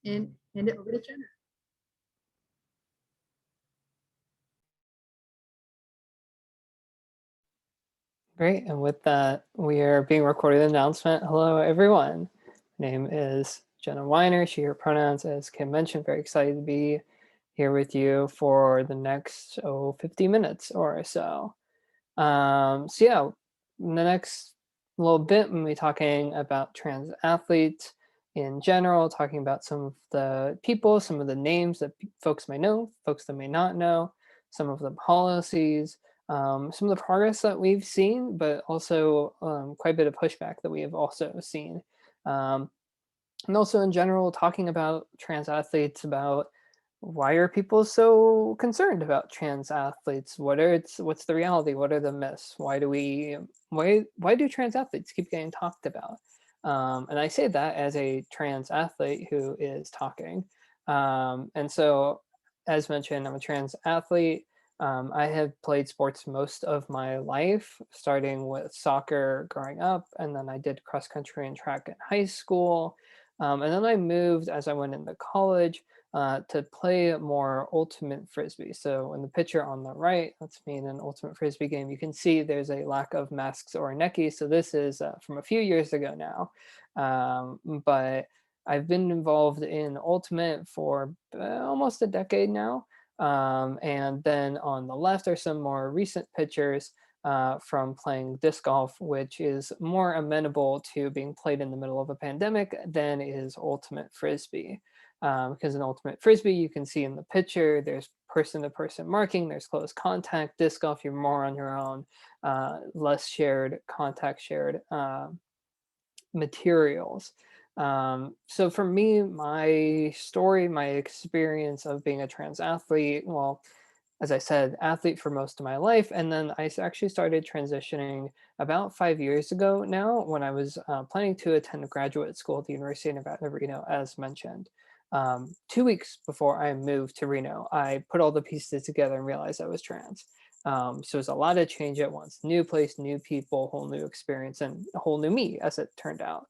and hand it over to Jenna. Great, and with that, we are being recorded announcement. Hello, everyone. My name is Jenna Weiner, she, her pronouns, as Kim mentioned. Very excited to be here with you for the next 50 minutes or so. So yeah, in the next little bit, we'll be talking about trans athletes in general, talking about some of the people, some of the names that folks may know, folks that may not know, some of the policies, some of the progress that we've seen, but also quite a bit of pushback that we have also seen. Um, and also in general, talking about trans athletes, about why are people so concerned about trans athletes? What's the reality? What are the myths? Why do trans athletes keep getting talked about? And I say that as a trans athlete who is talking. And so, as mentioned, I'm a trans athlete. I have played sports most of my life, starting with soccer growing up, and then I did cross country and track in high school. And then I moved as I went into college to play more ultimate frisbee. So in the picture on the right, that's me in an ultimate frisbee game. You can see there's a lack of masks or neckies. So this is from a few years ago now. But I've been involved in ultimate for almost a decade now. And then on the left are some more recent pictures from playing disc golf, which is more amenable to being played in the middle of a pandemic than is ultimate frisbee. Because in ultimate frisbee, you can see in the picture, there's person-to-person marking, there's close contact. Disc golf, you're more on your own, less shared contact, shared materials. So for me, my story, my experience of being a trans athlete, well, as I said, athlete for most of my life. And then I actually started transitioning about 5 years ago now when I was planning to attend graduate school at the University of Nevada, Reno, as mentioned. 2 weeks before I moved to Reno, I put all the pieces together and realized I was trans. So it was a lot of change at once. New place, new people, whole new experience, and a whole new me, as it turned out.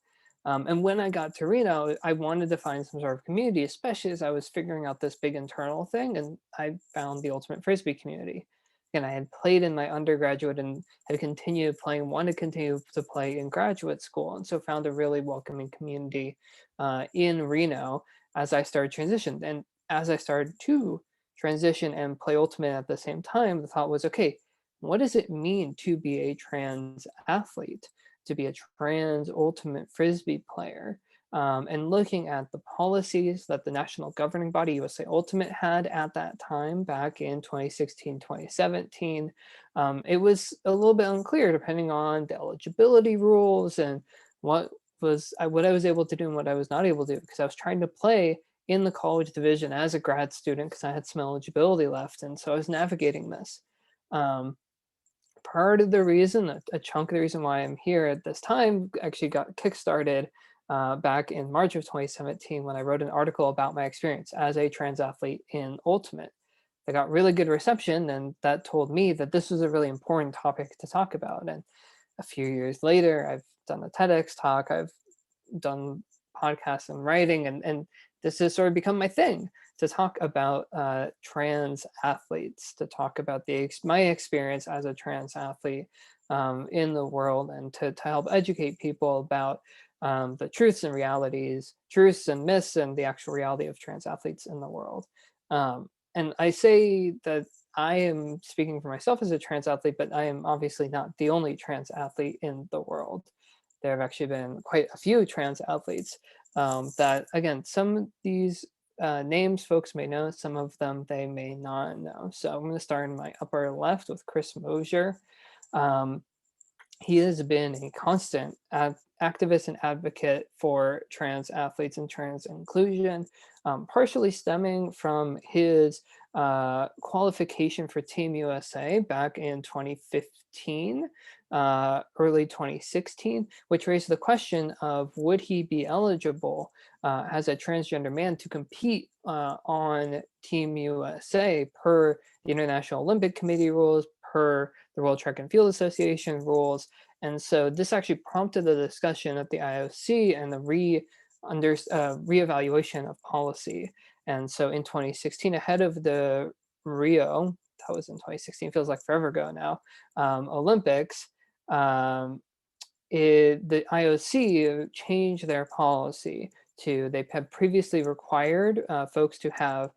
And when I got to Reno, I wanted to find some sort of community, especially as I was figuring out this big internal thing. And I found the Ultimate Frisbee community. And I had played in my undergraduate and had continued playing, wanted to continue to play in graduate school. And so found a really welcoming community in Reno as I started transition. And as I started to transition and play Ultimate at the same time, the thought was, okay, what does it mean to be a trans athlete? To be a trans ultimate frisbee player, and looking at the policies that the national governing body USA Ultimate had at that time back in 2016, 2017. It was a little bit unclear depending on the eligibility rules and what what I was able to do and what I was not able to do, because I was trying to play in the college division as a grad student because I had some eligibility left, and so I was navigating this. Um, Part of the reason, a chunk of the reason why I'm here at this time actually got kickstarted back in March of 2017 when I wrote an article about my experience as a trans athlete in Ultimate. I got really good reception, and that told me that this was a really important topic to talk about. And a few years later, I've done a TEDx talk, I've done podcasts and writing, and this has sort of become my thing to talk about trans athletes, to talk about my experience as a trans athlete in the world, and to help educate people about the truths and realities, truths and myths, and the actual reality of trans athletes in the world. And I say that I am speaking for myself as a trans athlete, but I am obviously not the only trans athlete in the world. There have actually been quite a few trans athletes that, again, some of these names folks may know, some of them they may not know. So I'm going to start in my upper left with Chris Mosier. Um, he has been a constant activist and advocate for trans athletes and trans inclusion, partially stemming from his qualification for Team USA back in 2015, early 2016, which raised the question of would he be eligible as a transgender man to compete on Team USA per the International Olympic Committee rules, per the World Track and Field Association rules. And so this actually prompted the discussion at the IOC and the under reevaluation of policy. And so in 2016, ahead of the Rio, that was in 2016, feels like forever ago now, Olympics, um, the IOC changed their policy to, they had previously required folks to have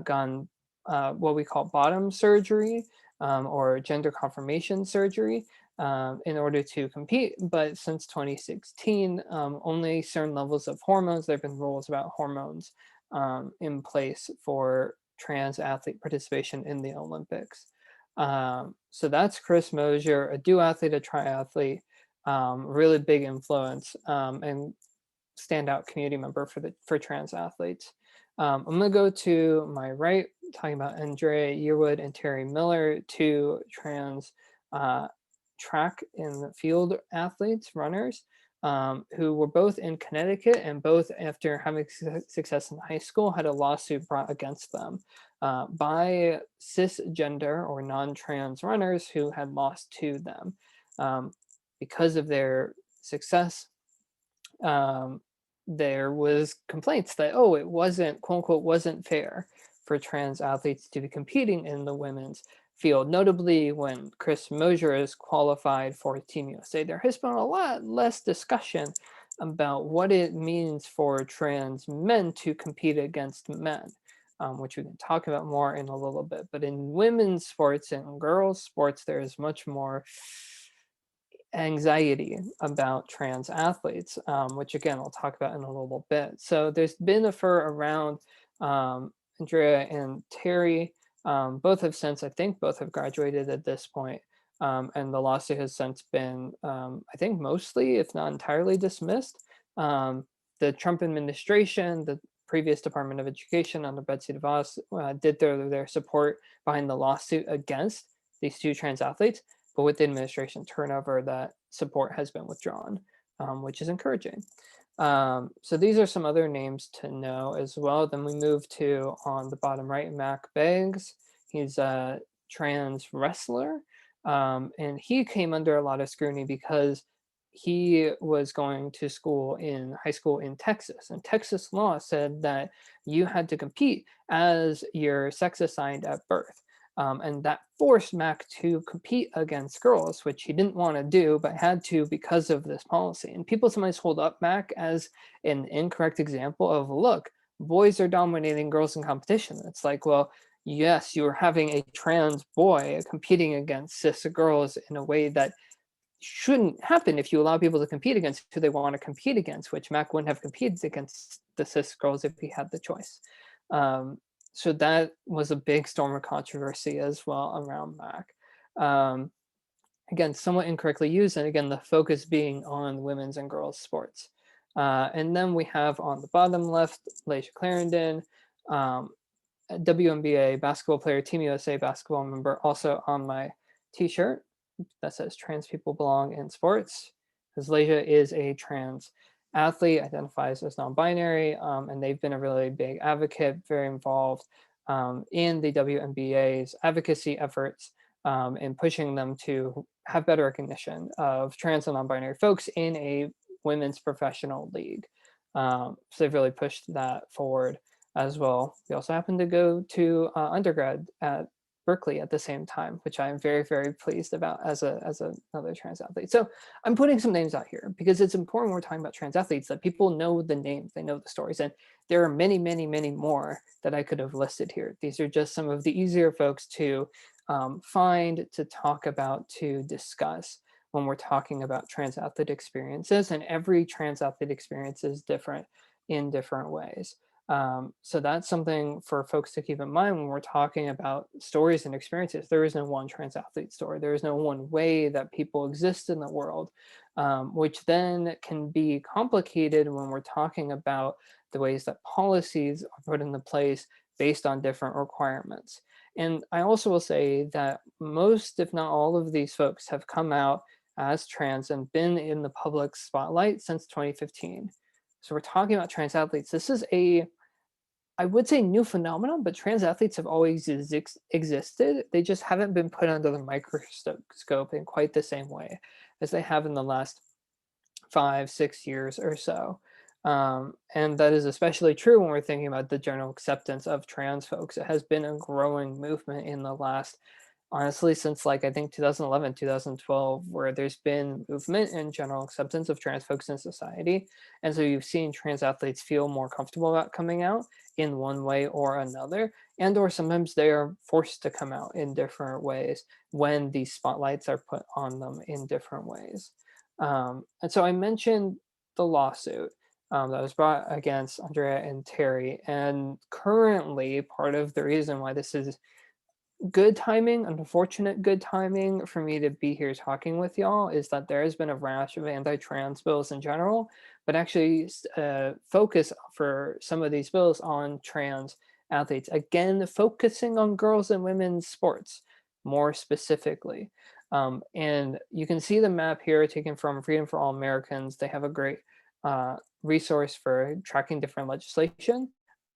gone what we call bottom surgery, or gender confirmation surgery, in order to compete. But since 2016, only certain levels of hormones, there have been rules about hormones in place for trans athlete participation in the Olympics. So that's Chris Mosier, a duathlete, a triathlete, really big influence, and standout community member for trans athletes. I'm going to go to my right, talking about Andrea Yearwood and Terry Miller, two trans uh, track and field athletes, runners, who were both in Connecticut, and both, after having success in high school, had a lawsuit brought against them by cisgender or non-trans runners who had lost to them. Because of their success, um, there was complaints that, oh, it wasn't, quote unquote, wasn't fair for trans athletes to be competing in the women's field. Notably, when Chris Mosier is qualified for Team USA, there has been a lot less discussion about what it means for trans men to compete against men, which we can talk about more in a little bit. But in women's sports and girls' sports, there is much more anxiety about trans athletes, which again, I'll talk about in a little bit. So there's been a fur around Andrea and Terry. Both have since, I think both have graduated at this point. And the lawsuit has since been, I think mostly, if not entirely, dismissed. The Trump administration, the previous Department of Education under Betsy DeVos, did their support behind the lawsuit against these two trans athletes. But with the administration turnover, that support has been withdrawn, which is encouraging. So these are some other names to know as well. Then we move to, on the bottom right, Mac Beggs. He's a trans wrestler, and he came under a lot of scrutiny because he was going to high school in Texas, and Texas law said that you had to compete as your sex assigned at birth. And that forced Mac to compete against girls, which he didn't want to do, but had to because of this policy. And people sometimes hold up Mac as an incorrect example of, look, boys are dominating girls in competition. It's like, well, yes, you are having a trans boy competing against cis girls in a way that shouldn't happen if you allow people to compete against who they want to compete against, which Mac wouldn't have competed against the cis girls if he had the choice. So that was a big storm of controversy as well around Mac. Again, somewhat incorrectly used, and again, the focus being on women's and girls' sports. And then we have on the bottom left, Laisha Clarendon, WNBA basketball player, Team USA basketball member, also on my t-shirt that says trans people belong in sports, because Laisha is a trans athlete, identifies as non-binary, and they've been a really big advocate, very involved in the WNBA's advocacy efforts, in pushing them to have better recognition of trans and non-binary folks in a women's professional league. So they've really pushed that forward as well. We also happen to go to undergrad at Berkeley at the same time, which I am very, very pleased about as another trans athlete. So I'm putting some names out here because it's important when we're talking about trans athletes that people know the names, they know the stories, and there are many, many, many more that I could have listed here. These are just some of the easier folks to find, to talk about, to discuss when we're talking about trans athlete experiences, and every trans athlete experience is different in different ways. So that's something for folks to keep in mind when we're talking about stories and experiences. There is no one trans athlete story. There is no one way that people exist in the world, which then can be complicated when we're talking about the ways that policies are put into place based on different requirements. And I also will say that most, if not all of these folks have come out as trans and been in the public spotlight since 2015. So we're talking about trans athletes. This is I would say new phenomenon, but trans athletes have always existed. They just haven't been put under the microscope in quite the same way as they have in the last 5, 6 years or so. And that is especially true when we're thinking about the general acceptance of trans folks. It has been a growing movement in the last, honestly, since like I think 2011, 2012, where there's been movement and general acceptance of trans folks in society. And so you've seen trans athletes feel more comfortable about coming out in one way or another, and or sometimes they are forced to come out in different ways when these spotlights are put on them in different ways. And so I mentioned the lawsuit that was brought against Andrea and Terry. And currently, part of the reason why this is good timing, unfortunate good timing for me to be here talking with y'all is that there has been a rash of anti-trans bills in general, but actually focus for some of these bills on trans athletes. Again, focusing on girls and women's sports more specifically. And you can see the map here taken from Freedom for All Americans. They have a great resource for tracking different legislation.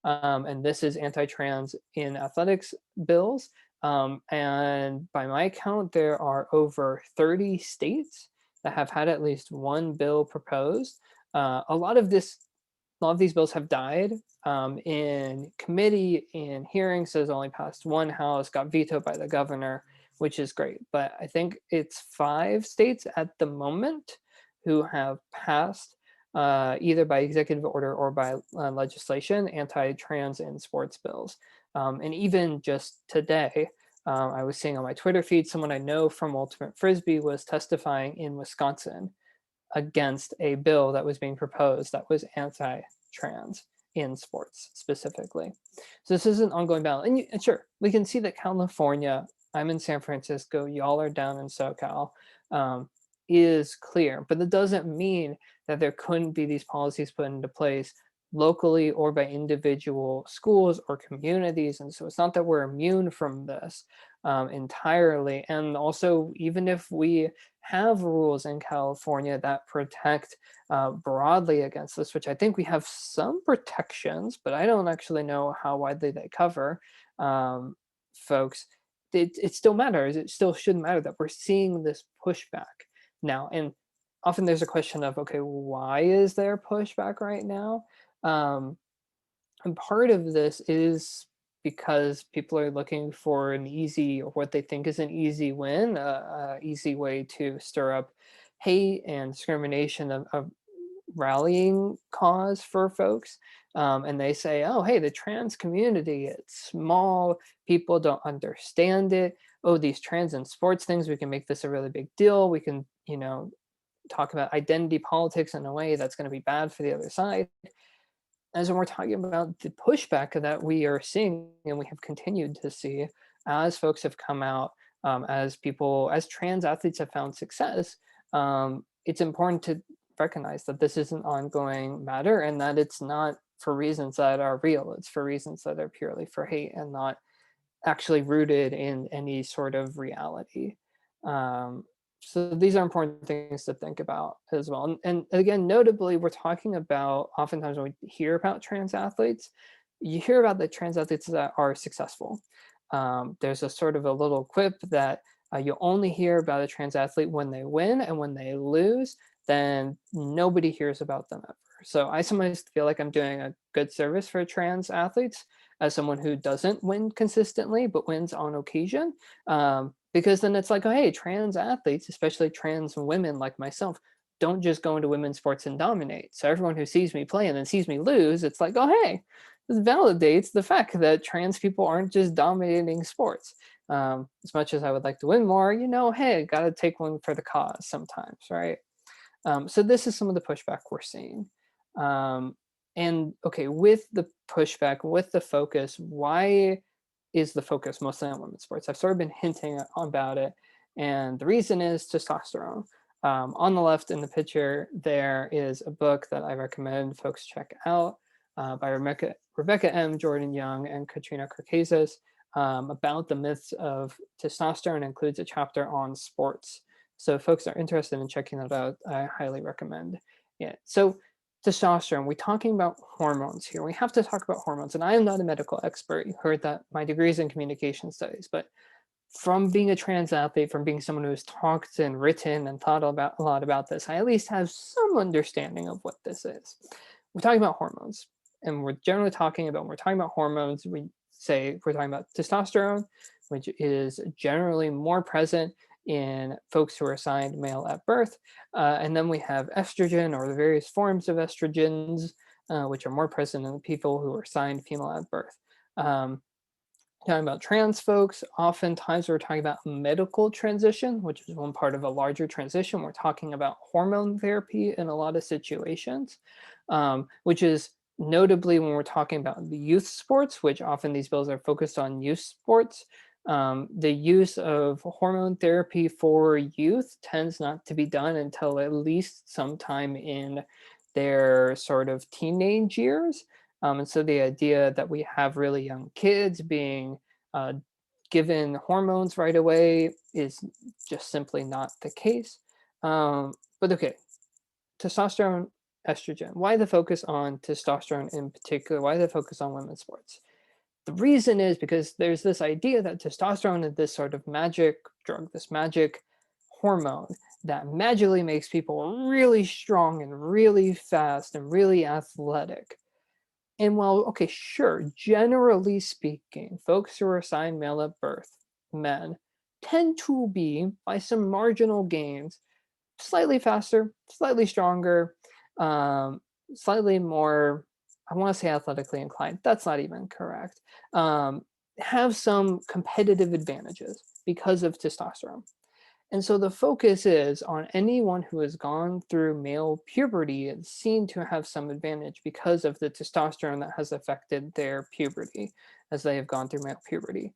And this is anti-trans in athletics bills. And by my count, there are over 30 states that have had at least one bill proposed. A lot of these bills have died in committee, in hearings. There's only passed one house, got vetoed by the governor, which is great. But I think it's 5 states at the moment who have passed either by executive order or by legislation anti-trans in sports bills. And even just today, I was seeing on my Twitter feed someone I know from Ultimate Frisbee was testifying in Wisconsin against a bill that was being proposed that was anti-trans in sports specifically. So this is an ongoing battle. And sure, we can see that California, I'm in San Francisco, y'all are down in SoCal, is clear. But that doesn't mean that there couldn't be these policies put into place locally or by individual schools or communities. And so it's not that we're immune from this entirely. And also, even if we have rules in California that protect broadly against this, which I think we have some protections, but I don't actually know how widely they cover folks, it still matters. It still shouldn't matter that we're seeing this pushback now. And often there's a question of, okay, why is there pushback right now? And part of this is because people are looking for an easy, or what they think is an easy win, easy way to stir up hate and discrimination of rallying cause for folks. And they say, oh, hey, the trans community, it's small, people don't understand it. Oh, these trans and sports things, we can make this a really big deal. We can, talk about identity politics in a way that's going to be bad for the other side. As when we're talking about the pushback that we are seeing and we have continued to see as folks have come out, as trans athletes have found success, it's important to recognize that this is an ongoing matter and that it's not for reasons that are real. It's for reasons that are purely for hate and not actually rooted in any sort of reality. Um, so these are important things to think about as well. And again, notably, we're talking about oftentimes when we hear about trans athletes, you hear about the trans athletes that are successful. There's a sort of a little quip that you only hear about a trans athlete when they win, and when they lose, then nobody hears about them ever. So I sometimes feel like I'm doing a good service for trans athletes as someone who doesn't win consistently but wins on occasion, because then it's like, oh, hey, trans athletes, especially trans women like myself, don't just go into women's sports and dominate. So everyone who sees me play and then sees me lose, it's like, oh, hey, this validates the fact that trans people aren't just dominating sports. As much as I would like to win more, hey, got to take one for the cause sometimes, right? So this is some of the pushback we're seeing. And okay, with the pushback, with the focus, why is the focus mostly on women's sports? I've sort of been hinting about it. And the reason is testosterone. On the left in the picture, there is a book that I recommend folks check out by Rebecca M., Jordan Young, and Katrina Karkazis about the myths of testosterone. Includes a chapter on sports. So if folks are interested in checking that out, I highly recommend it. So testosterone, we're talking about hormones here. We have to talk about hormones. And I am not a medical expert. You heard that my degree is in communication studies, but from being a trans athlete, from being someone who's talked and written and thought about a lot about this, I at least have some understanding of what this is. we're talking about hormones, and we're generally talking about when we're talking about hormones, we say we're talking about testosterone, which is generally more present in folks who are assigned male at birth. And then we have estrogen or the various forms of estrogens, which are more present in people who are assigned female at birth. Um, Talking about trans folks, oftentimes we're talking about medical transition, which is one part of a larger transition. We're talking about hormone therapy in a lot of situations, which is notably when we're talking about the youth sports, which often these bills are focused on youth sports. The use of hormone therapy for youth tends not to be done until at least sometime in their sort of teenage years. And so the idea that we have really young kids being uh, given hormones right away is just simply not the case. But okay, testosterone, estrogen. Why the focus on testosterone in particular? Why the focus on women's sports? The reason is because there's this idea that testosterone is this sort of magic drug, this magic hormone that magically makes people really strong and really fast and really athletic. And while, okay, sure, generally speaking, folks who are assigned male at birth, men, tend to be, by some marginal gains, slightly faster, slightly stronger, um, slightly more, I want to say athletically inclined. That's not even correct. Have some competitive advantages because of testosterone. And so the focus is on anyone who has gone through male puberty and seen to have some advantage because of the testosterone that has affected their puberty as they have gone through male puberty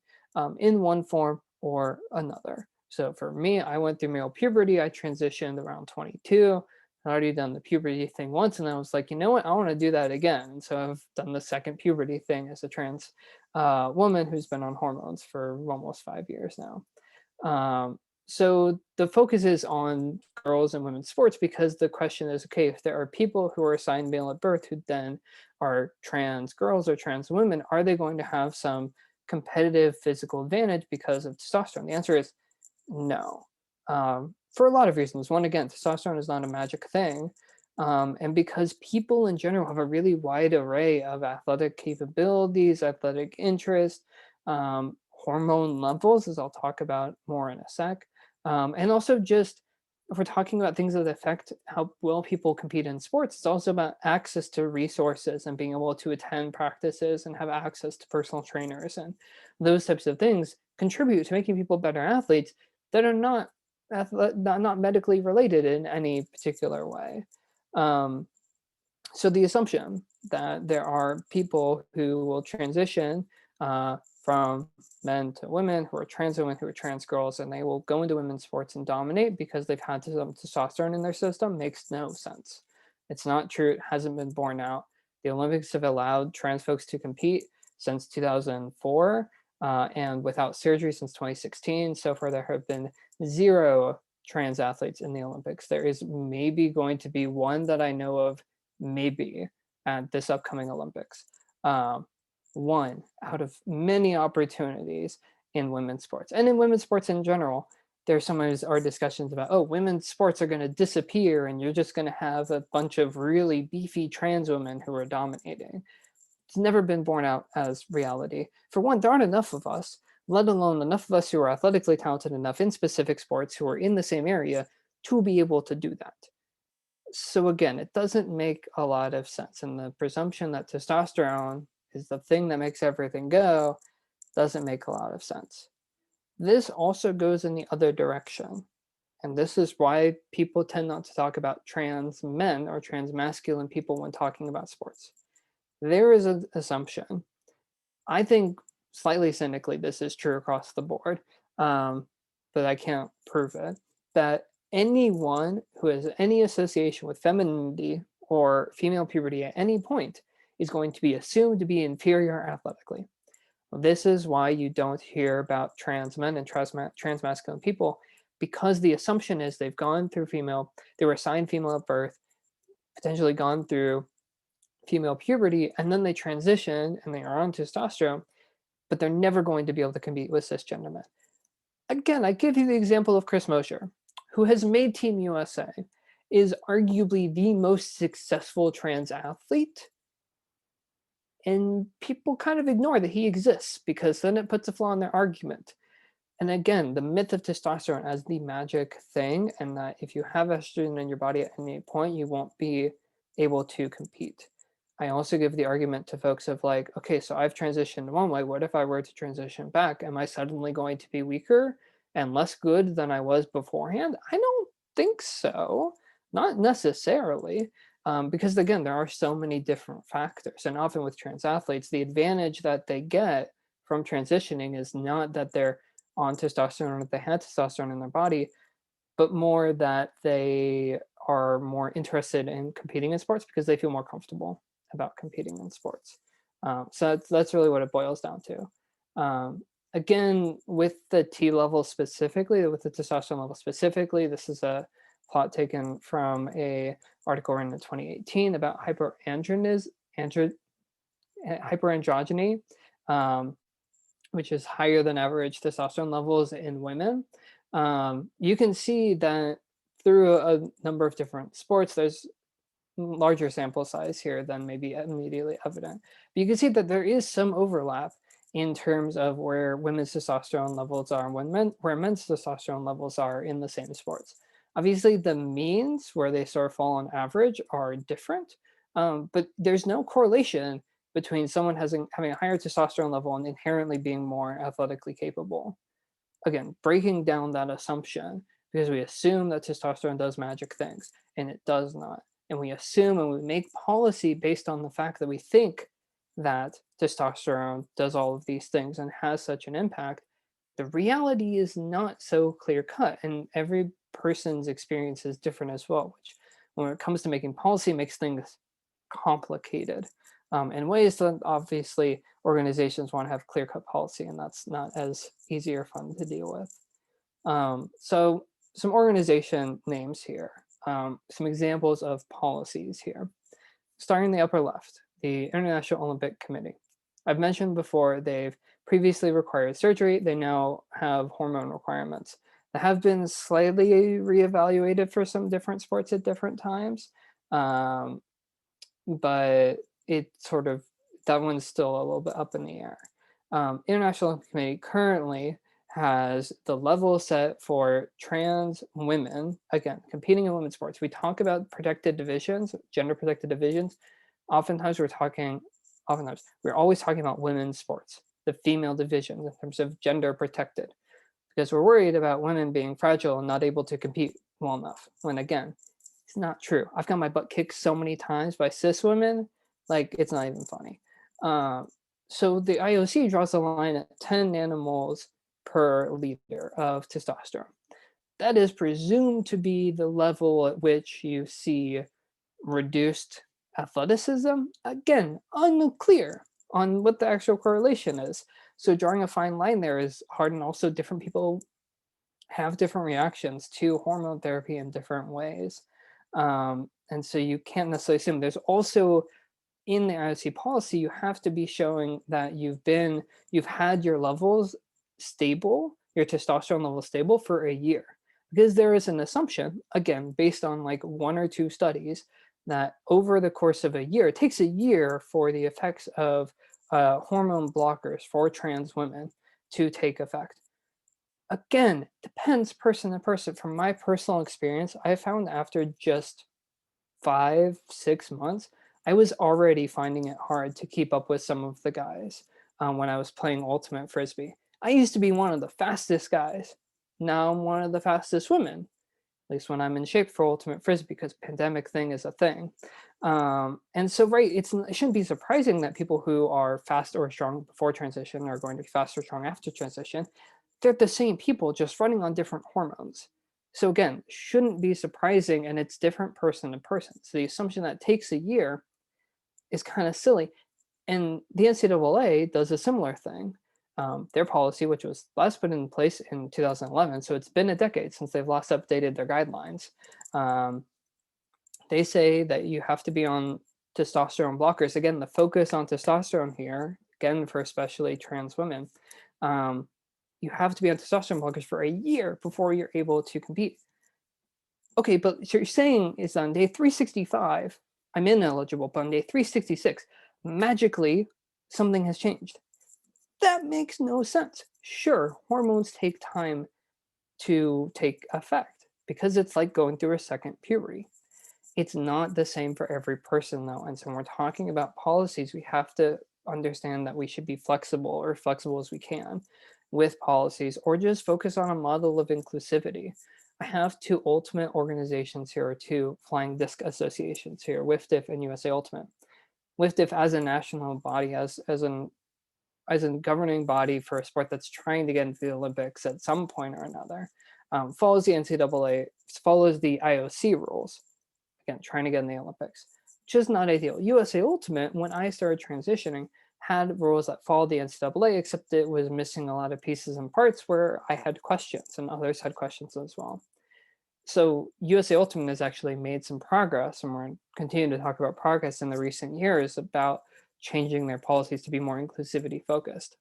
in one form or another. So for me, I went through male puberty. I transitioned around 22. I'd already done the puberty thing once, and I was like, you know what? I want to do that again. And so I've done the second puberty thing as a trans woman who's been on hormones for almost 5 years now. So the focus is on girls and women's sports because the question is, okay, if there are people who are assigned male at birth who then are trans girls or trans women, are they going to have some competitive physical advantage because of testosterone? The answer is no, for a lot of reasons. One, again, testosterone is not a magic thing. And because people in general have a really wide array of athletic capabilities, athletic interests, hormone levels, as I'll talk about more in a sec. And also just if we're talking about things that affect how well people compete in sports, it's also about access to resources and being able to attend practices and have access to personal trainers, and those types of things contribute to making people better athletes that are not medically related in any particular way. Um, so the assumption that there are people who will transition from men to women, who are trans women, who are trans girls, and they will go into women's sports and dominate because they've had some testosterone in their system makes no sense. It's not true. It hasn't been borne out. The Olympics have allowed trans folks to compete since 2004 and without surgery since 2016. So far, there have been zero trans athletes in the Olympics. There is maybe going to be one that I know of, maybe, at this upcoming Olympics. One out of many opportunities in women's sports. And in women's sports in general, there's sometimes are discussions about, oh, women's sports are going to disappear and you're just going to have a bunch of really beefy trans women who are dominating. It's never been borne out as reality. For one, there aren't enough of us, let alone enough of us who are athletically talented enough in specific sports who are in the same area to be able to do that. So again, it doesn't make a lot of sense. And the presumption that testosterone is the thing that makes everything go doesn't make a lot of sense. This also goes in the other direction. And this is why people tend not to talk about trans men or trans masculine people when talking about sports. There is an assumption. I think slightly cynically, this is true across the board, but I can't prove it, that anyone who has any association with femininity or female puberty at any point is going to be assumed to be inferior athletically. This is why you don't hear about trans men and trans masculine people, because the assumption is they've gone through they were assigned female at birth, potentially gone through female puberty, and then they transition and they are on testosterone, but they're never going to be able to compete with cisgender men. Again, I give you the example of Chris Mosher, who has made Team USA is arguably the most successful trans athlete, and people kind of ignore that he exists because then it puts a flaw in their argument. And again, the myth of testosterone as the magic thing, and that if you have estrogen in your body at any point, you won't be able to compete. I also give the argument to folks of like, okay, so I've transitioned one way. What if I were to transition back? Am I suddenly going to be weaker and less good than I was beforehand? I don't think so. Not necessarily. Because again, there are so many different factors. And often with trans athletes, the advantage that they get from transitioning is not that they're on testosterone, if they had testosterone in their body, but more that they are more interested in competing in sports because they feel more comfortable about competing in sports. So that's really what it boils down to. Again, with the T level specifically, with the testosterone level specifically, this is a plot taken from a article written in 2018 about hyperandrogyny, um, which is higher than average testosterone levels in women. You can see that through a number of different sports, there's larger sample size here than maybe immediately evident. But you can see that there is some overlap in terms of where women's testosterone levels are and where men's testosterone levels are in the same sports. Obviously, the means where they sort of fall on average are different, but there's no correlation between someone having a higher testosterone level and inherently being more athletically capable. Again, breaking down that assumption because we assume that testosterone does magic things and it does not. And we assume and we make policy based on the fact that we think that testosterone does all of these things and has such an impact. The reality is not so clear cut, and every person's experience is different as well, which when it comes to making policy makes things complicated in ways that obviously organizations want to have clear cut policy, and that's not as easy or fun to deal with. So, some organization names here, some examples of policies here. Starting in the upper left, the International Olympic Committee. I've mentioned before they've previously required surgery, they now have hormone requirements that have been slightly reevaluated for some different sports at different times. Um, but it sort of that one's still a little bit up in the air. International Olympic Committee currently has the level set for trans women, again, competing in women's sports. We talk about protected divisions, gender protected divisions. Oftentimes we're always talking about women's sports, the female division in terms of gender protected, because we're worried about women being fragile and not able to compete well enough. When again, it's not true. I've got my butt kicked so many times by cis women, like it's not even funny. Uh, so the IOC draws the line at 10 nanomoles per liter of testosterone. That is presumed to be the level at which you see reduced athleticism. Again, unclear on what the actual correlation is. So drawing a fine line there is hard, and also different people have different reactions to hormone therapy in different ways. And so you can't necessarily assume. There's also in the IOC policy, you have to be showing that you've had your levels stable, your testosterone level stable for a year. Because there is an assumption, again, based on like one or two studies, that over the course of a year, it takes a year for the effects of hormone blockers for trans women to take effect. Again, depends person to person. From my personal experience, I found after just 5, 6 months, I was already finding it hard to keep up with some of the guys when I was playing Ultimate Frisbee. I used to be one of the fastest guys. Now I'm one of the fastest women, at least when I'm in shape for Ultimate Frisbee, because pandemic thing is a thing. And so, right, it shouldn't be surprising that people who are fast or strong before transition are going to be fast or strong after transition. They're the same people, just running on different hormones. So again, shouldn't be surprising, and it's different person to person. So the assumption that it takes a year is kind of silly. And the NCAA does a similar thing. Their policy, which was last put in place in 2011, so it's been a decade since they've last updated their guidelines. They say that you have to be on testosterone blockers. Again, the focus on testosterone here, again, for especially trans women, you have to be on testosterone blockers for a year before you're able to compete. Okay, but so you're saying is on day 365, I'm ineligible, but on day 366, magically something has changed. That makes no sense. Sure, hormones take time to take effect because it's like going through a second puberty. It's not the same for every person though. And so when we're talking about policies, we have to understand that we should be flexible or flexible as we can with policies or just focus on a model of inclusivity. I have two ultimate organizations here, or two flying disc associations here, WIFDIF and USA Ultimate. WIFDIF as a national body, as a governing body for a sport that's trying to get into the Olympics at some point or another, follows the NCAA, follows the IOC rules, again, trying to get in the Olympics, which is not ideal. USA Ultimate, when I started transitioning, had rules that followed the NCAA, except it was missing a lot of pieces and parts where I had questions and others had questions as well. So USA Ultimate has actually made some progress, and we're continuing to talk about progress in the recent years about changing their policies to be more inclusivity focused.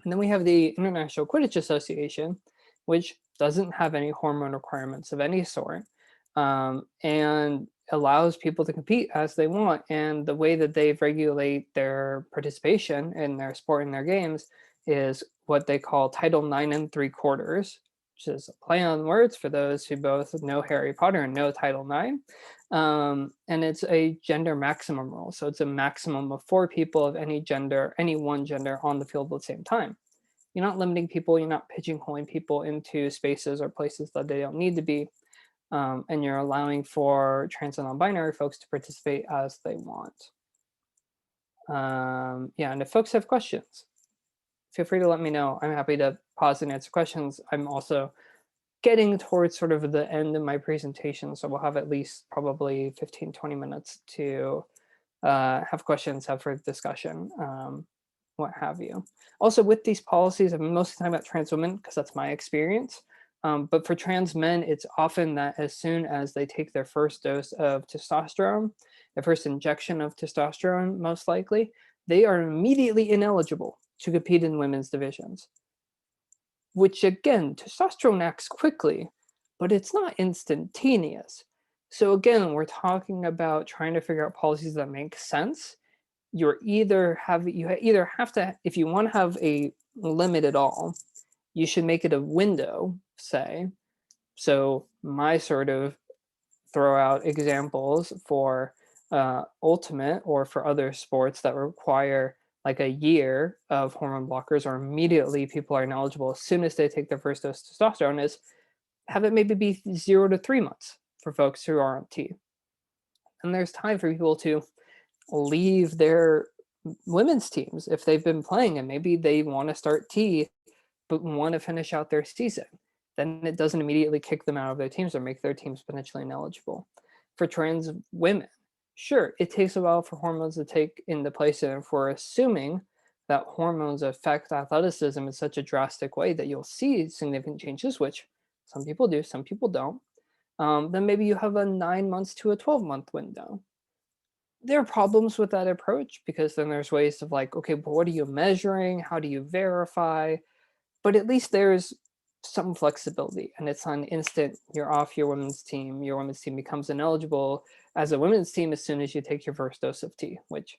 And then we have the International Quidditch Association, which doesn't have any hormone requirements of any sort, and allows people to compete as they want. And the way that they regulate their participation in their sport and their games is what they call Title 9 3/4, which is a play on words for those who both know Harry Potter and know Title 9. And it's a gender maximum rule. So it's a maximum of 4 people of any gender, any one gender on the field at the same time. You're not limiting people, you're not pigeonholing people into spaces or places that they don't need to be. And you're allowing for trans and non-binary folks to participate as they want. Yeah, and if folks have questions, feel free to let me know. I'm happy to pause and answer questions. I'm also getting towards sort of the end of my presentation, so we'll have at least probably 15-20 minutes to have questions, have further discussion, what have you. Also, with these policies, I'm mostly talking about trans women because that's my experience. But for trans men, it's often that as soon as they take their first dose of testosterone, their first injection of testosterone, most likely, they are immediately ineligible to compete in women's divisions. Which again, testosterone acts quickly, but it's not instantaneous. So again, we're talking about trying to figure out policies that make sense. You either have to, if you want to have a limit at all, you should make it a window, say. So my sort of throw out examples for ultimate or for other sports that require like a year of hormone blockers or immediately people are ineligible as soon as they take their first dose of testosterone is have it maybe be 0 to 3 months for folks who are on T. And there's time for people to leave their women's teams if they've been playing and maybe they want to start T but want to finish out their season. Then it doesn't immediately kick them out of their teams or make their teams potentially ineligible. For trans women, sure, it takes a while for hormones to take into place. And if we're assuming that hormones affect athleticism in such a drastic way that you'll see significant changes, which some people do, some people don't, then maybe you have a 9 months to a 12-month window. There are problems with that approach because then there's ways of like, okay, but what are you measuring? How do you verify? But at least there's some flexibility and it's on instant, you're off your women's team becomes ineligible as a women's team as soon as you take your first dose of T, which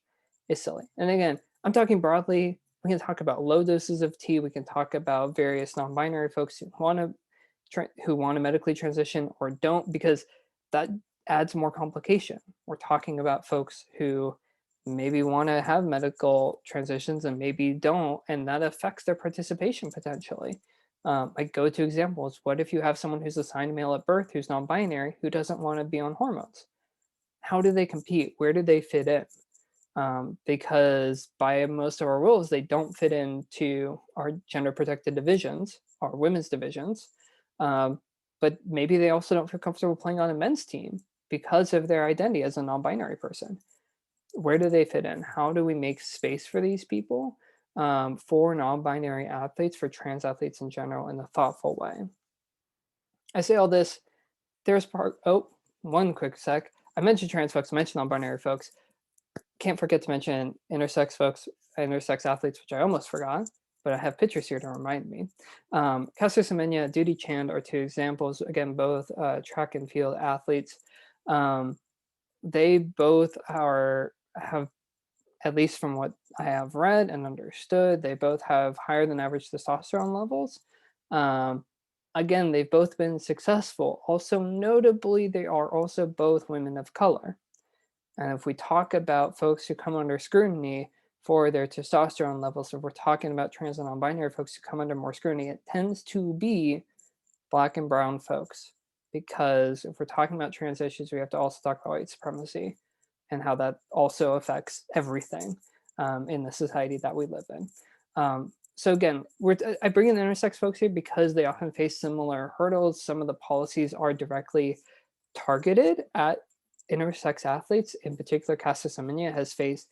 is silly. And again, I'm talking broadly. We can talk about low doses of T. We can talk about various non-binary folks who want to medically transition or don't, because that adds more complication. We're talking about folks who maybe want to have medical transitions and maybe don't, and that affects their participation potentially. Like go-to examples, what if you have someone who's assigned male at birth who's non-binary who doesn't want to be on hormones? How do they compete? Where do they fit in? Because by most of our rules, they don't fit into our gender protected divisions, our women's divisions. But maybe they also don't feel comfortable playing on a men's team because of their identity as a non-binary person. Where do they fit in? How do we make space for these people, for non-binary athletes, for trans athletes in general, in a thoughtful way? I say all this, there's one quick sec. I mentioned trans folks, I mentioned non-binary folks. Can't forget to mention intersex folks, intersex athletes, which I almost forgot. but I have pictures here to remind me. Caster Semenya, Duty Chand are two examples. Again, both track and field athletes. Um, they both have, at least from what I have read and understood, they both have higher than average testosterone levels. Um, Again, they've both been successful. Also, notably, they are also both women of color. And if we talk about folks who come under scrutiny for their testosterone levels, if we're talking about trans and non-binary folks who come under more scrutiny, it tends to be Black and brown folks. Because if we're talking about trans issues, we have to also talk about white supremacy and how that also affects everything in the society that we live in. So again, I bring in the intersex folks here because they often face similar hurdles. Some of the policies are directly targeted at intersex athletes. In particular, Caster Semenya has faced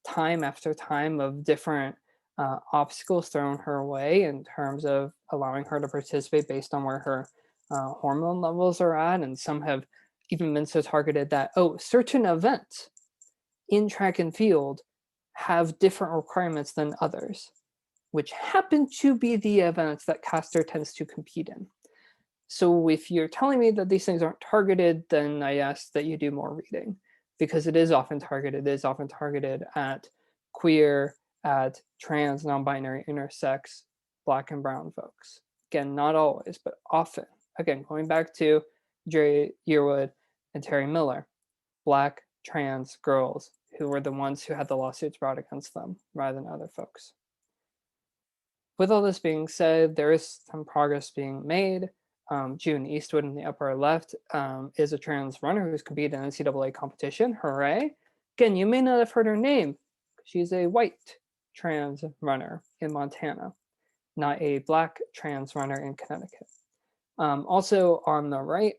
time after time of different obstacles thrown her way in terms of allowing her to participate based on where her hormone levels are at. And some have even been so targeted that, oh, certain events in track and field have different requirements than others, which happen to be the events that Caster tends to compete in. So if you're telling me that these things aren't targeted, then I ask that you do more reading, because it is often targeted. It is often targeted at queer, at trans, non-binary, intersex, Black and brown folks. Again, not always, but often. Again, going back to Jerry Yearwood and Terry Miller, Black trans girls who were the ones who had the lawsuits brought against them rather than other folks. With all this being said, there is some progress being made. June Eastwood in the upper left is a trans runner who's competed in NCAA competition. Hooray. Again, you may not have heard her name. She's a white trans runner in Montana, not a Black trans runner in Connecticut. Also on the right,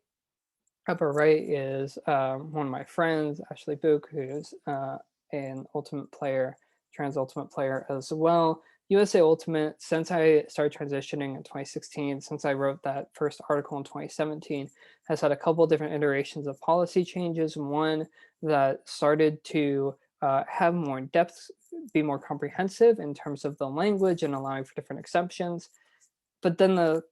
upper right, is one of my friends, Ashley Book, who's an ultimate player, trans ultimate player as well. USA Ultimate, since I started transitioning in 2016, since I wrote that first article in 2017, has had a couple of different iterations of policy changes. One that started to have more depth, be more comprehensive in terms of the language and allowing for different exceptions. But then the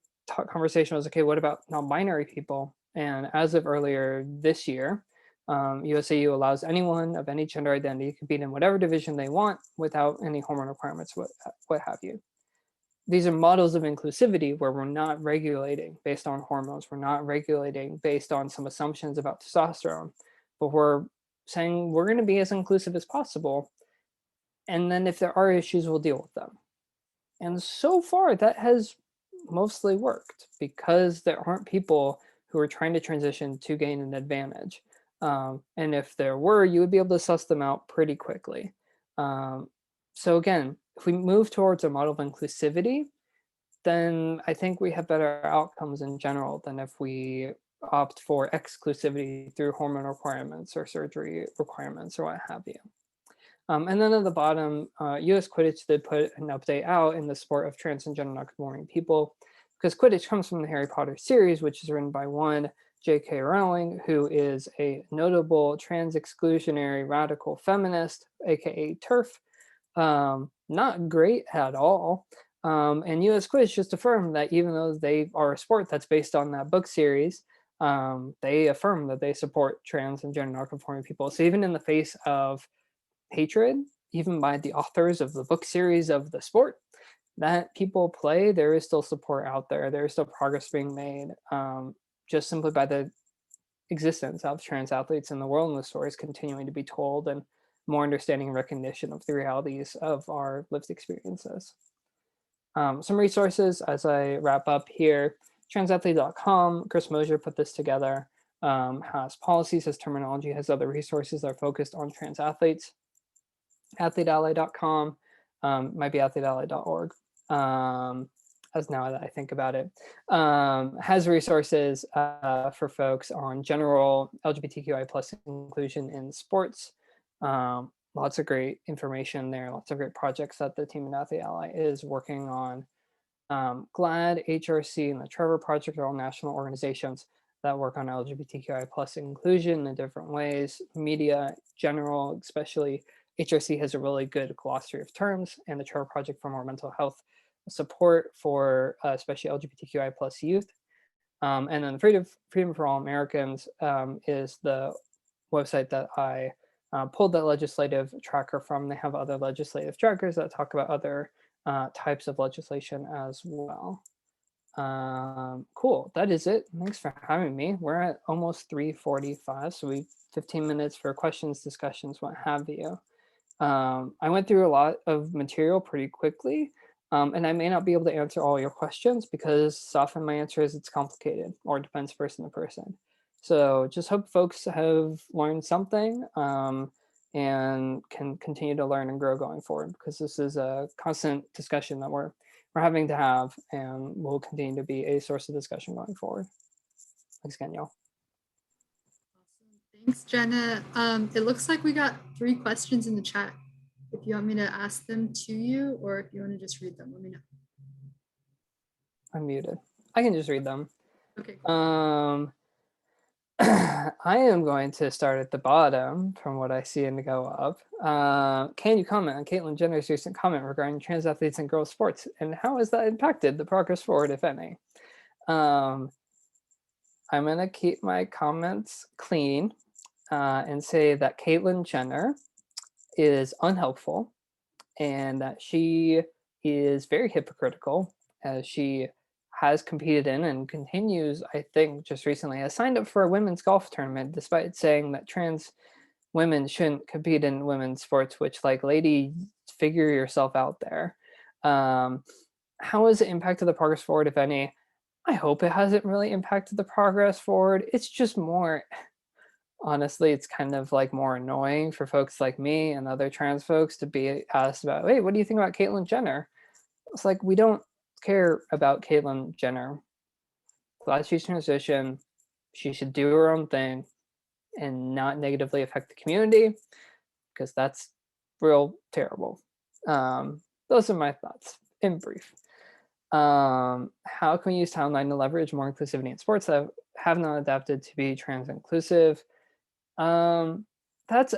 conversation was, okay, what about non-binary people? And as of earlier this year, USAU allows anyone of any gender identity to compete in whatever division they want without any hormone requirements, what have you. These are models of inclusivity where we're not regulating based on hormones. We're not regulating based on some assumptions about testosterone, but we're saying we're going to be as inclusive as possible. And then if there are issues, we'll deal with them. And so far, that has mostly worked because there aren't people who are trying to transition to gain an advantage. And if there were, you would be able to suss them out pretty quickly. So again, if we move towards a model of inclusivity, then I think we have better outcomes in general than if we opt for exclusivity through hormone requirements or surgery requirements or what have you. And then at the bottom, US Quidditch did put an update out in the sport of trans and gender nonconforming people, because Quidditch comes from the Harry Potter series, which is written by one J.K. Rowling, who is a notable trans exclusionary radical feminist, aka TERF. Not great at all. And US Quidditch just affirmed that even though they are a sport that's based on that book series, they affirm that they support trans and gender nonconforming people. So even in the face of hatred, even by the authors of the book series of the sport that people play, there is still support out there. There is still progress being made, just simply by the existence of trans athletes in the world, and the stories continuing to be told, and more understanding and recognition of the realities of our lived experiences. Some resources as I wrap up here: transathlete.com, Chris Mosier put this together, has policies, has terminology, has other resources that are focused on trans athletes. athleteally.com, might be athleteally.org, as now that I think about it, has resources for folks on general LGBTQI plus inclusion in sports. Lots of great information there, lots of great projects that the team at Athlete Ally is working on. GLAD, HRC, and the Trevor Project are all national organizations that work on LGBTQI plus inclusion in different ways. Media, general, especially HRC has a really good glossary of terms, and the Trevor Project for More Mental Health support for especially LGBTQI plus youth. And then Freedom for All Americans is the website that I pulled that legislative tracker from. They have other legislative trackers that talk about other types of legislation as well. Cool. That is it. Thanks for having me. We're at almost 3:45, so we 15 minutes for questions, discussions, what have you. I went through a lot of material pretty quickly, and I may not be able to answer all your questions because often my answer is it's complicated or it depends person to person. So just hope folks have learned something and can continue to learn and grow going forward, because this is a constant discussion that we're having to have and will continue to be a source of discussion going forward. Thanks again, y'all. Awesome. Thanks, Jenna. It looks like we got 3 questions in the chat. If you want me to ask them to you, or if you want to just read them, let me know. I'm muted. I can just read them. Okay. Cool. I am going to start at the bottom from what I see and go up. Can you comment on Caitlyn Jenner's recent comment regarding trans athletes in girls' sports, and how has that impacted the progress forward, if any? I'm going to keep my comments clean and say that Caitlyn Jenner is unhelpful and that she is very hypocritical, as she has competed in and continues, I think just recently, has signed up for a women's golf tournament despite saying that trans women shouldn't compete in women's sports, which, like, lady, figure yourself out there. How has it impacted the progress forward, if any? I hope it hasn't really impacted the progress forward. It's just more, honestly, it's kind of like more annoying for folks like me and other trans folks to be asked about, hey, what do you think about Caitlyn Jenner? It's like, we don't care about Caitlyn Jenner. Glad she's transitioned. She should do her own thing and not negatively affect the community, because that's real terrible. Those are my thoughts in brief. How can we use Title IX to leverage more inclusivity in sports that have not adapted to be trans inclusive? That's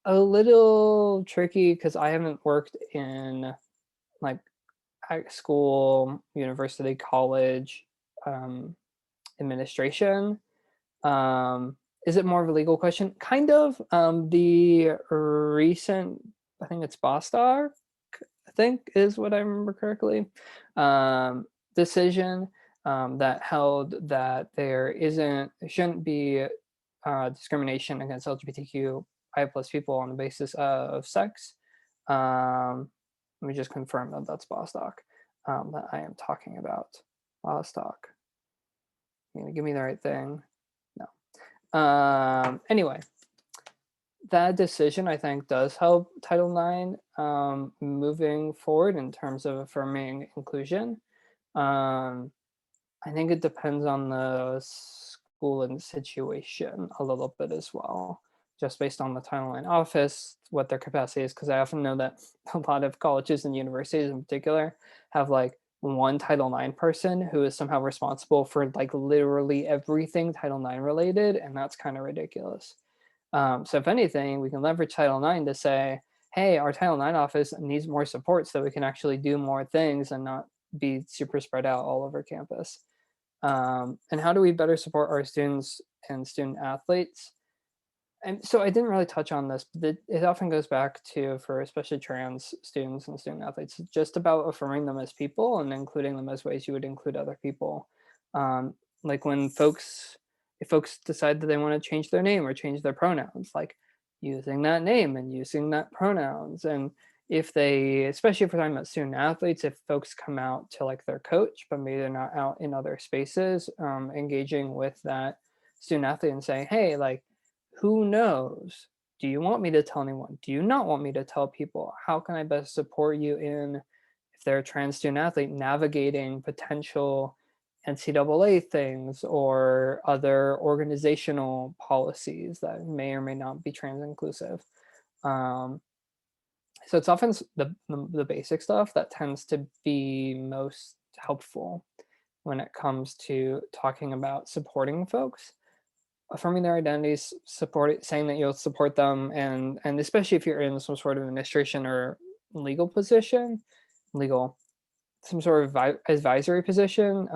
a little tricky because I haven't worked in like high school, university, college administration. Is it more of a legal question? Kind of. The recent, I think it's Bostock, I think is what I remember correctly, decision that held that there shouldn't be discrimination against LGBTQI plus people on the basis of sex. Let me just confirm that that's Bostock that I am talking about. Bostock. You gonna give me the right thing? No. Anyway, that decision I think does help Title IX moving forward in terms of affirming inclusion. I think it depends on the school and situation a little bit as well, just based on the Title IX office, what their capacity is, because I often know that a lot of colleges and universities in particular have like one Title IX person who is somehow responsible for like literally everything Title IX related, and that's kind of ridiculous. So if anything, we can leverage Title IX to say, hey, our Title IX office needs more support so we can actually do more things and not be super spread out all over campus. And how do we better support our students and student athletes? And so I didn't really touch on this, but it often goes back to, for especially trans students and student athletes, just about affirming them as people and including them as ways you would include other people. Like if folks decide that they want to change their name or change their pronouns, like using that name and using that pronouns. And if they, especially if we're talking about student athletes, if folks come out to like their coach, but maybe they're not out in other spaces, engaging with that student athlete and saying, hey, like, who knows? Do you want me to tell anyone? Do you not want me to tell people? How can I best support you in, if they're a trans student athlete, navigating potential NCAA things or other organizational policies that may or may not be trans inclusive? So it's often the basic stuff that tends to be most helpful when it comes to talking about supporting folks, affirming their identities, saying that you'll support them, and especially if you're in some sort of administration or legal position, legal some sort of advisory position,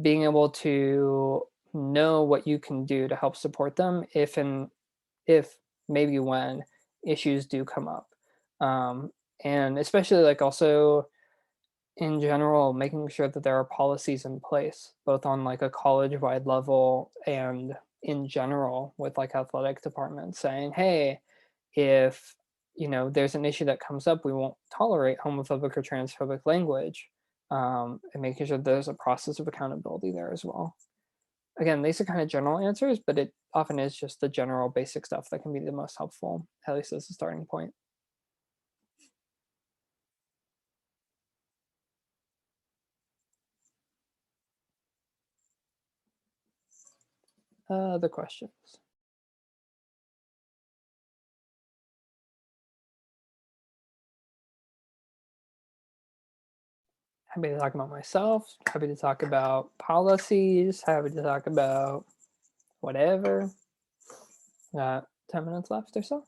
being able to know what you can do to help support them if maybe when issues do come up. Um, and especially like also in general, making sure that there are policies in place, both on like a college wide level and in general with like athletic departments saying, hey, if there's an issue that comes up, we won't tolerate homophobic or transphobic language, and making sure there's a process of accountability there as well. Again, these are kind of general answers, but it often is just the general basic stuff that can be the most helpful, at least as a starting point. The questions. Happy to talk about myself, happy to talk about policies, happy to talk about whatever. Got 10 minutes left or so.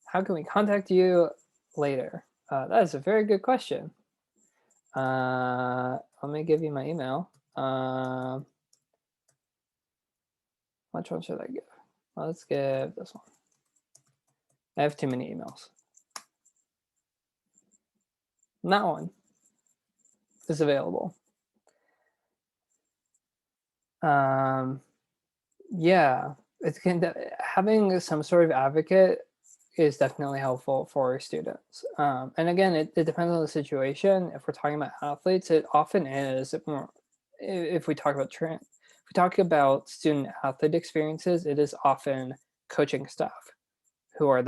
How can we contact you later? That is a very good question. Let me give you my email. Which one should I give? Let's give this one. I have too many emails. That one is available. Yeah, having some sort of advocate is definitely helpful for students. And again, it depends on the situation. If we're talking about athletes, it often is. If we talk about if we talk about student athlete experiences, it is often coaching staff who are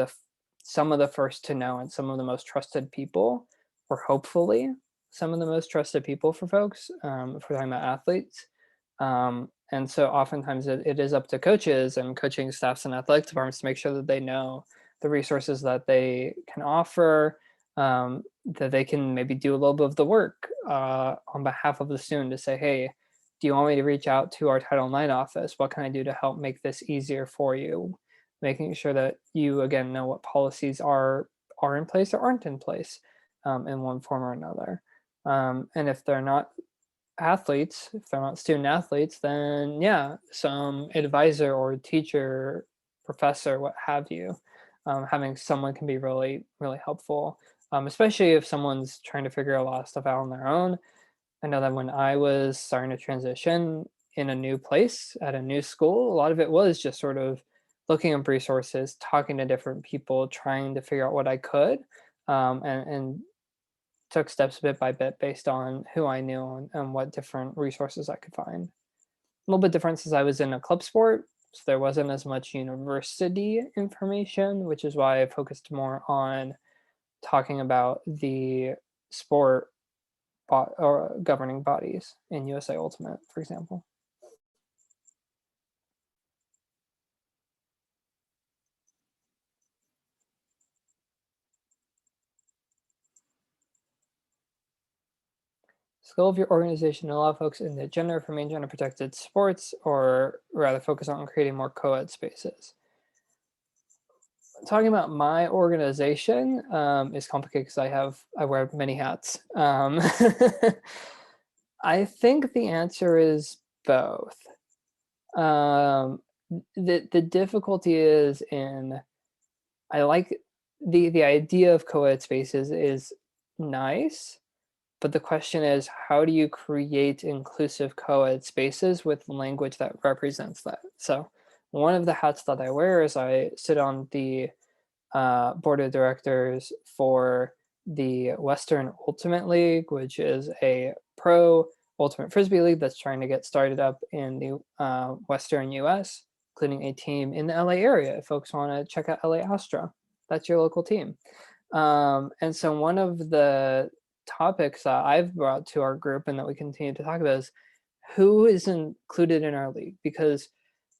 some of the first to know and some of the most trusted people, or hopefully some of the most trusted people for folks, if we're talking about athletes. And so oftentimes it is up to coaches and coaching staffs and athletic departments to make sure that they know the resources that they can offer, that they can maybe do a little bit of the work on behalf of the student to say, hey, do you want me to reach out to our Title IX office? What can I do to help make this easier for you? Making sure that you, again, know what policies are in place or aren't in place, in one form or another. And if they're not athletes, if they're not student athletes, then yeah, some advisor or teacher, professor, what have you, having someone can be really, really helpful, especially if someone's trying to figure a lot of stuff out on their own. I know that when I was starting to transition in a new place at a new school, a lot of it was just sort of looking up resources, talking to different people, trying to figure out what I could, and took steps bit by bit based on who I knew and what different resources I could find. A little bit different since I was in a club sport, so there wasn't as much university information, which is why I focused more on talking about the sport or governing bodies in USA Ultimate, for example. Goal of your organization to allow folks in the gender remain gender protected sports, or rather focus on creating more co-ed spaces? Talking about my organization is complicated because I wear many hats. I think the answer is both. The difficulty is in I like the idea of co-ed spaces is nice, but the question is, how do you create inclusive co-ed spaces with language that represents that? So one of the hats that I wear is I sit on the board of directors for the Western Ultimate League, which is a pro ultimate frisbee league that's trying to get started up in the Western US, including a team in the LA area. If folks want to check out LA Astra, that's your local team. And so one of the topics that I've brought to our group and that we continue to talk about is who is included in our league, because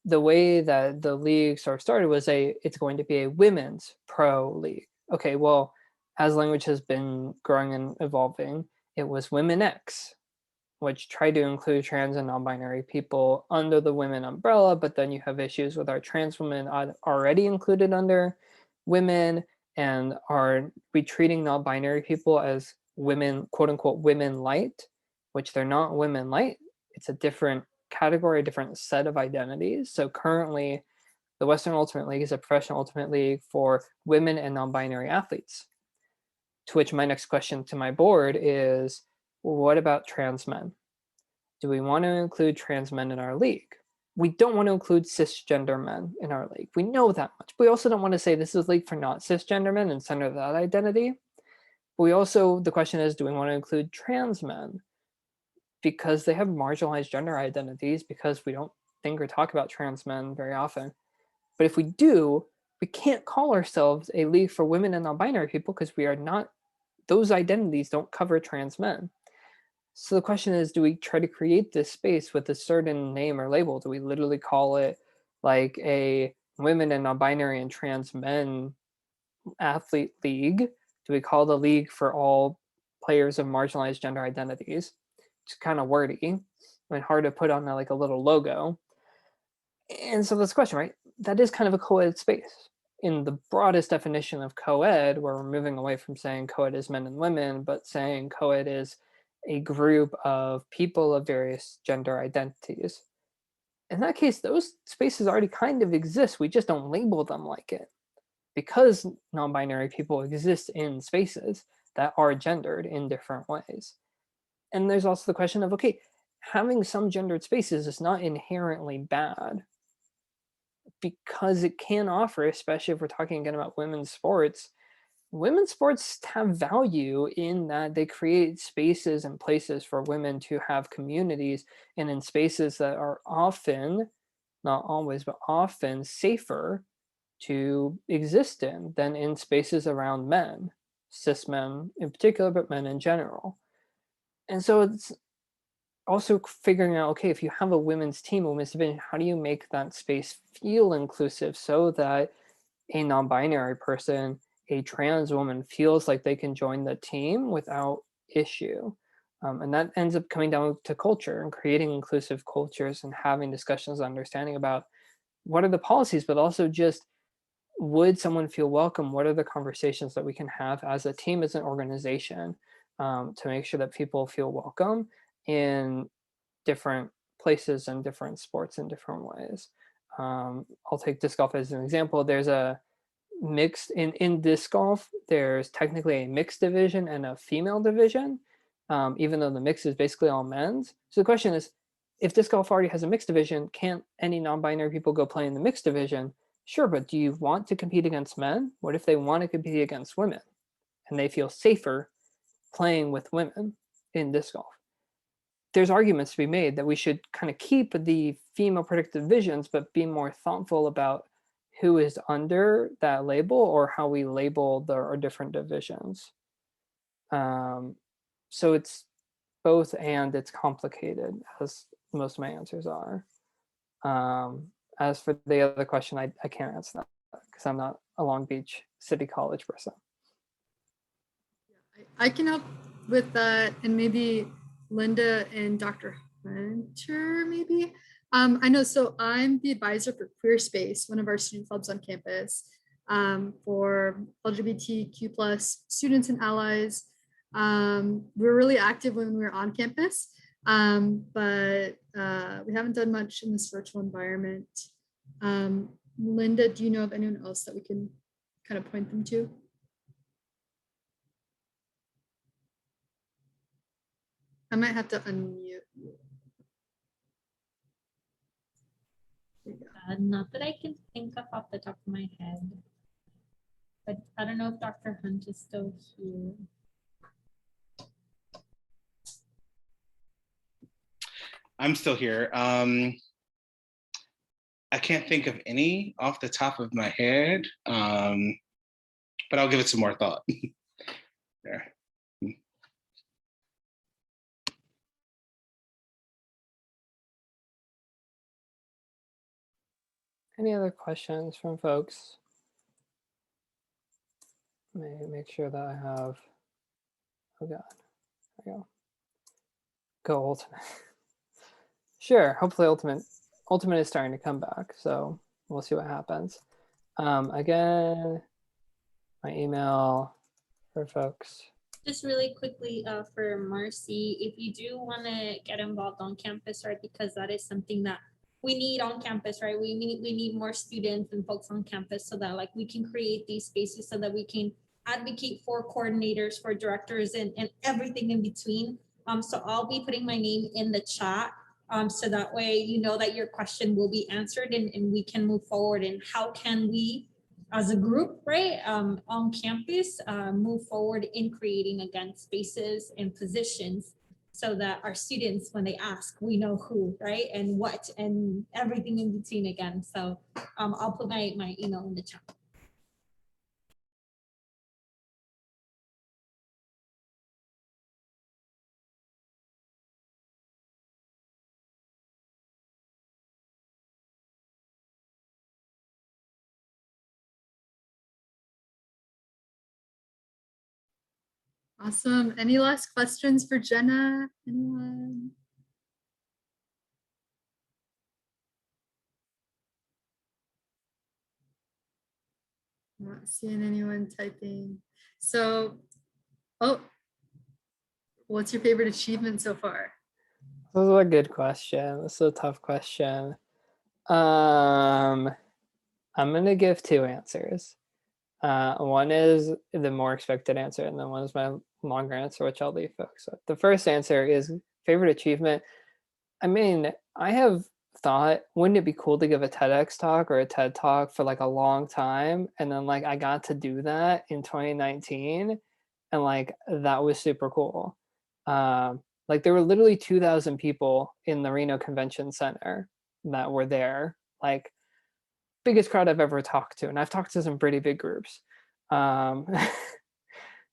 the way that the league sort of started was it's going to be a women's pro league. Okay, well, as language has been growing and evolving, it was Women X, which tried to include trans and non-binary people under the women umbrella, but then you have issues with our trans women already included under women, And are we treating non-binary people as women, quote unquote, women light, which they're not women light. It's a different category, a different set of identities. So currently, the Western Ultimate League is a professional ultimate league for women and non-binary athletes. To which my next question to my board is, what about trans men? Do we want to include trans men in our league? We don't want to include cisgender men in our league. We know that much. We also don't want to say this is a league for not cisgender men and center that identity. But we also, the question is, do we want to include trans men? Because they have marginalized gender identities, because we don't think or talk about trans men very often. But if we do, we can't call ourselves a league for women and non-binary people because we are not, those identities don't cover trans men. So the question is, do we try to create this space with a certain name or label? Do we literally call it like a women and non-binary and trans men athlete league? Do we call the league for all players of marginalized gender identities? It's kind of wordy and hard to put on like a little logo. And so that's the question, right? That is kind of a co-ed space. In the broadest definition of co-ed, where we're moving away from saying co-ed is men and women, but saying co-ed is a group of people of various gender identities. In that case, those spaces already kind of exist. We just don't label them like it. Because non-binary people exist in spaces that are gendered in different ways. And there's also the question of, okay, having some gendered spaces is not inherently bad, because it can offer, especially if we're talking again about women's sports have value in that they create spaces and places for women to have communities, and in spaces that are often, not always, but often safer to exist in than in spaces around men, cis men in particular, but men in general. And so it's also figuring out, okay, if you have a women's team, a women's division, how do you make that space feel inclusive so that a non-binary person, a trans woman, feels like they can join the team without issue? And that ends up coming down to culture and creating inclusive cultures and having discussions, understanding about what are the policies, but also just, would someone feel welcome? What are the conversations that we can have as a team, as an organization, to make sure that people feel welcome in different places and different sports in different ways? I'll take disc golf as an example. There's a mixed in disc golf. There's technically a mixed division and a female division, even though the mix is basically all men's. So the question is, if disc golf already has a mixed division, can't any non-binary people go play in the mixed division? Sure, but do you want to compete against men? What if they want to compete against women and they feel safer playing with women in disc golf? There's arguments to be made that we should kind of keep the female predictive divisions, but be more thoughtful about who is under that label or how we label our different divisions. So it's both, and it's complicated, as most of my answers are. As for the other question, I can't answer that because I'm not a Long Beach City College person. I can help with that, and maybe Linda and Dr. Hunter, maybe. I know, so I'm the advisor for Queer Space, one of our student clubs on campus, for LGBTQ plus students and allies. We were really active when we were on campus, but we haven't done much in this virtual environment. Linda, do you know of anyone else that we can kind of point them to? I might have to unmute you. Not that I can think of off the top of my head, but I don't know if Dr. Hunt is still here. I'm still here. I can't think of any off the top of my head, but I'll give it some more thought. There. Any other questions from folks? Let me make sure that I have, oh God, there we go. Go Ultimate. Sure, hopefully Ultimate is starting to come back, so we'll see what happens. Again, my email for folks. Just really quickly for Marcy, if you do want to get involved on campus, right, because that is something that we need on campus, right? We need more students and folks on campus so that like we can create these spaces so that we can advocate for coordinators, for directors, and everything in between. So I'll be putting my name in the chat. So that way you know that your question will be answered and we can move forward. And how can we as a group, right, on campus, move forward in creating again spaces and positions so that our students, when they ask, we know who, right, and what, and everything in between again. So I'll put my email in the chat. Awesome. Any last questions for Jenna? Anyone? Not seeing anyone typing. So, oh, what's your favorite achievement so far? This is a good question. This is a tough question. I'm gonna give two answers. One is the more expected answer, and then one is my longer answer, which I'll leave folks with. The first answer is favorite achievement. I mean, I have thought, wouldn't it be cool to give a TEDx talk or a TED talk for like a long time? And then like I got to do that in 2019, and like that was super cool. Like there were literally 2,000 people in the Reno Convention Center that were there, like biggest crowd I've ever talked to, and I've talked to some pretty big groups.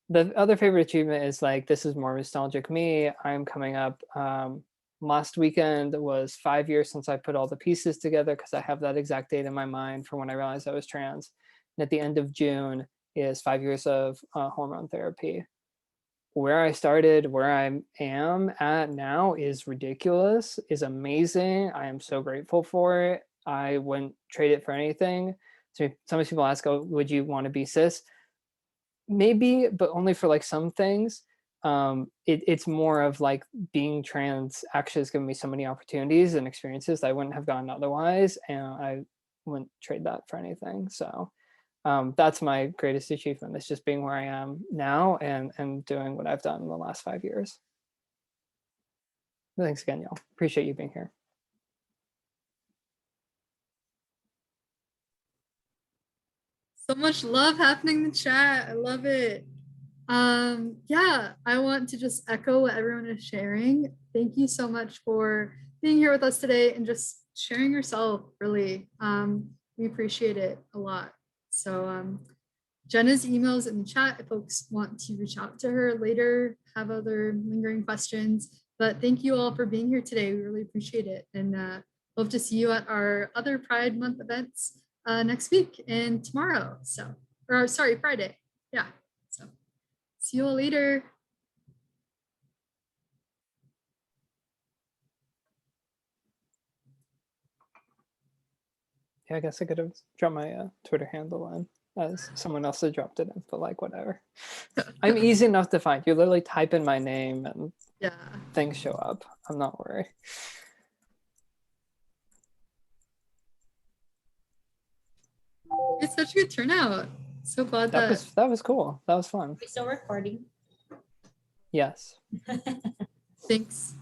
The other favorite achievement is like, this is more nostalgic me. I'm coming up. Last weekend was 5 years since I put all the pieces together because I have that exact date in my mind for when I realized I was trans. And at the end of June is 5 years of hormone therapy. Where I started, where I am at now is ridiculous, is amazing. I am so grateful for it. I wouldn't trade it for anything. So some people ask, oh, would you want to be cis? Maybe, but only for like some things. It's more of like being trans actually has given me so many opportunities and experiences that I wouldn't have gotten otherwise, and I wouldn't trade that for anything. So that's my greatest achievement. It's just being where I am now and doing what I've done in the last 5 years. Thanks again, y'all. Appreciate you being here. So much love happening in the chat. I love it. Yeah, I want to just echo what everyone is sharing. Thank you so much for being here with us today and just sharing yourself, really. We appreciate it a lot. So Jenna's email is in the chat if folks want to reach out to her later, have other lingering questions. But thank you all for being here today. We really appreciate it. And hope to see you at our other Pride Month events next week and tomorrow. So, or sorry, Friday. Yeah. So see you all later. Yeah, I guess I could have dropped my Twitter handle in as someone else had dropped it in, but like whatever. I'm easy enough to find. You literally type in my name and Yeah. things show up. I'm not worried. It's such a good turnout. So glad that was cool. That was fun. We're still recording. Yes. Thanks.